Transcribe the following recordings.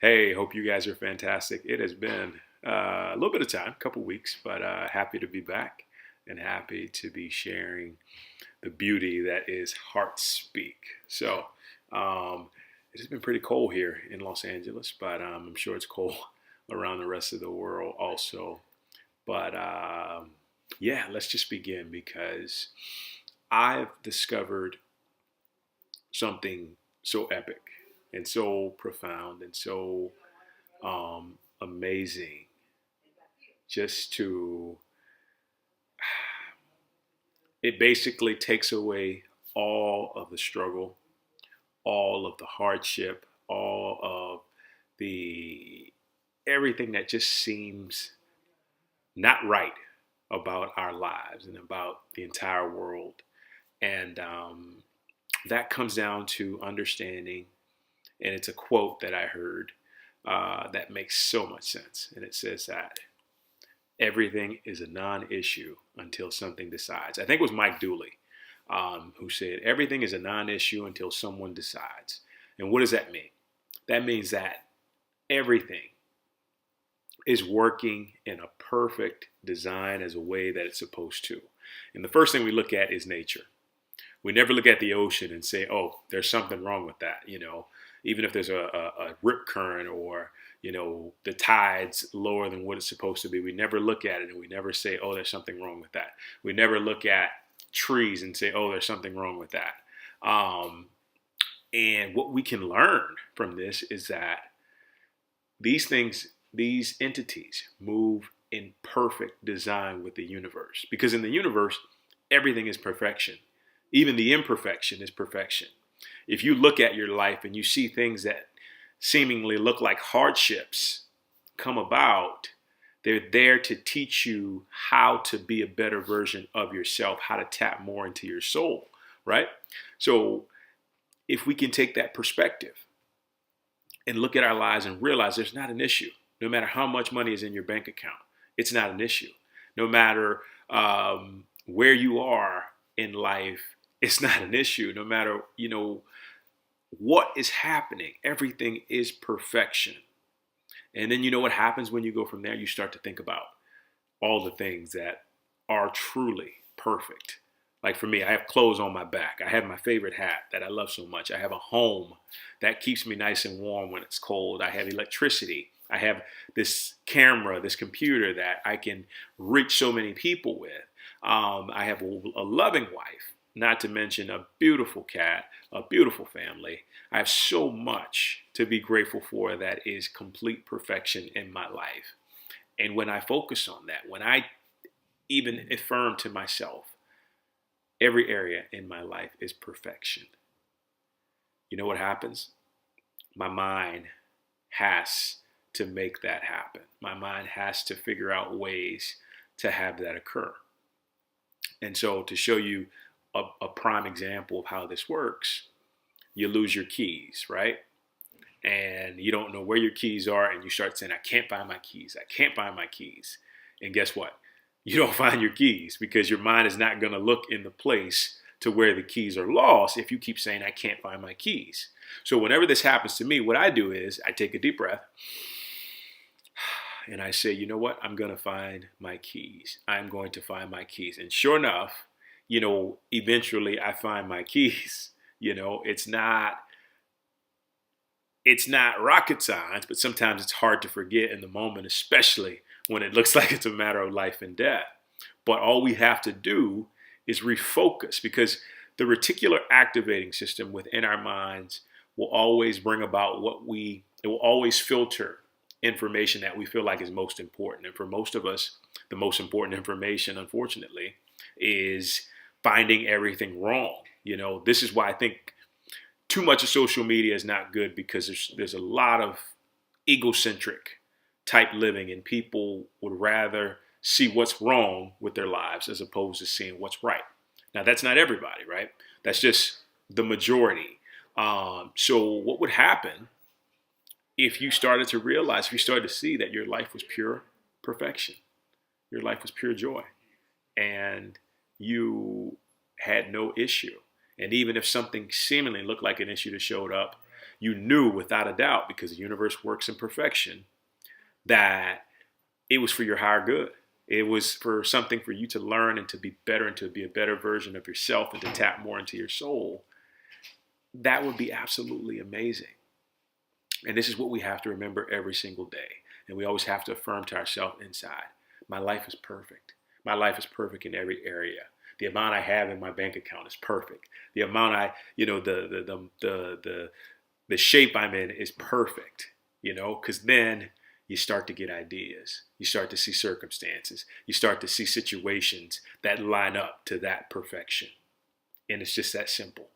Hey, hope you guys are fantastic. It has been a little bit of time, a couple weeks, but happy to be back and happy to be sharing the beauty that is heart speak. So, um, it has been pretty cold here in Los Angeles, but I'm sure it's cold around the rest of the world also. But yeah, let's just begin because I've discovered something so epic and so profound and so amazing just to it basically takes away all of the struggle, all of the hardship, all of the everything that just seems not right about our lives and about the entire world. And that comes down to understanding, and it's a quote that I heard that makes so much sense. And it says that everything is a non-issue until something decides. I think it was Mike Dooley who said everything is a non-issue until someone decides. And what does that mean? That means that everything is working in a perfect design as a way that it's supposed to. And the first thing we look at is nature. We never look at the ocean and say, oh, there's something wrong with that. Even if there's a rip current or, the tide's lower than what it's supposed to be, we never look at it and we never say, oh, there's something wrong with that. We never look at trees and say, oh, there's something wrong with that. And what we can learn from this is that these things, these entities move in perfect design with the universe. Because in the universe, everything is perfection. Even the imperfection is perfection. If you look at your life and you see things that seemingly look like hardships come about, they're there to teach you how to be a better version of yourself, how to tap more into your soul, right? So if we can take that perspective and look at our lives and realize there's not an issue, no matter how much money is in your bank account, it's not an issue. No matter where you are in life, it's not an issue. No matter, what is happening, everything is perfection. And then you know what happens when you go from there? You start to think about all the things that are truly perfect. Like for me, I have clothes on my back. I have my favorite hat that I love so much. I have a home that keeps me nice and warm when it's cold. I have electricity. I have this camera, this computer that I can reach so many people with. I have a loving wife, not to mention a beautiful cat, a beautiful family. I have so much to be grateful for that is complete perfection in my life. And when I focus on that, when I even affirm to myself, every area in my life is perfection, you know what happens? My mind has to make that happen. My mind has to figure out ways to have that occur. And so to show you a prime example of how this works, you lose your keys, right? And you don't know where your keys are, and you start saying, I can't find my keys. I can't find my keys. And guess what? You don't find your keys because your mind is not going to look in the place to where the keys are lost if you keep saying, I can't find my keys. So whenever this happens to me, what I do is I take a deep breath and I say, you know what? I'm going to find my keys. I'm going to find my keys. And sure enough, eventually I find my keys. It's not rocket science, but sometimes it's hard to forget in the moment, especially when it looks like it's a matter of life and death. But all we have to do is refocus, because the reticular activating system within our minds will always bring about it will always filter information that we feel like is most important. And for most of us, the most important information, unfortunately, is finding everything wrong. This is why I think too much of social media is not good, because there's a lot of egocentric type living, and people would rather see what's wrong with their lives as opposed to seeing what's right. Now, that's not everybody, right? That's just the majority. So what would happen if you started to realize, if you started to see that your life was pure perfection, your life was pure joy, and you had no issue? And even if something seemingly looked like an issue that showed up, you knew without a doubt, because the universe works in perfection, that it was for your higher good. It was for something for you to learn and to be better and to be a better version of yourself and to tap more into your soul. That would be absolutely amazing. And this is what we have to remember every single day. And we always have to affirm to ourselves inside, my life is perfect. My life is perfect in every area. The amount I have in my bank account is perfect. The amount the shape I'm in is perfect, because then you start to get ideas. You start to see circumstances. You start to see situations that line up to that perfection. And it's just that simple.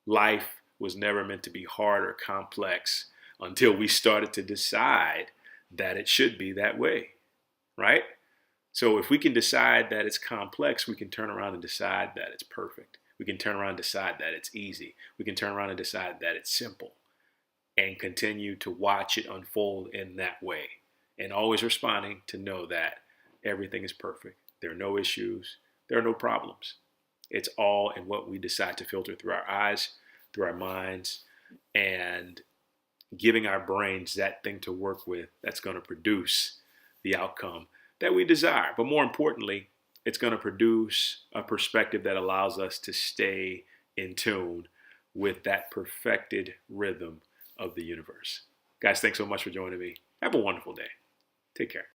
Life was never meant to be hard or complex until we started to decide that it should be that way, right? So if we can decide that it's complex, we can turn around and decide that it's perfect. We can turn around and decide that it's easy. We can turn around and decide that it's simple and continue to watch it unfold in that way. And always responding to know that everything is perfect. There are no issues. There are no problems. It's all in what we decide to filter through our eyes, through our minds, and giving our brains that thing to work with that's going to produce the outcome that we desire. But more importantly, it's going to produce a perspective that allows us to stay in tune with that perfected rhythm of the universe. Guys, thanks so much for joining me. Have a wonderful day. Take care.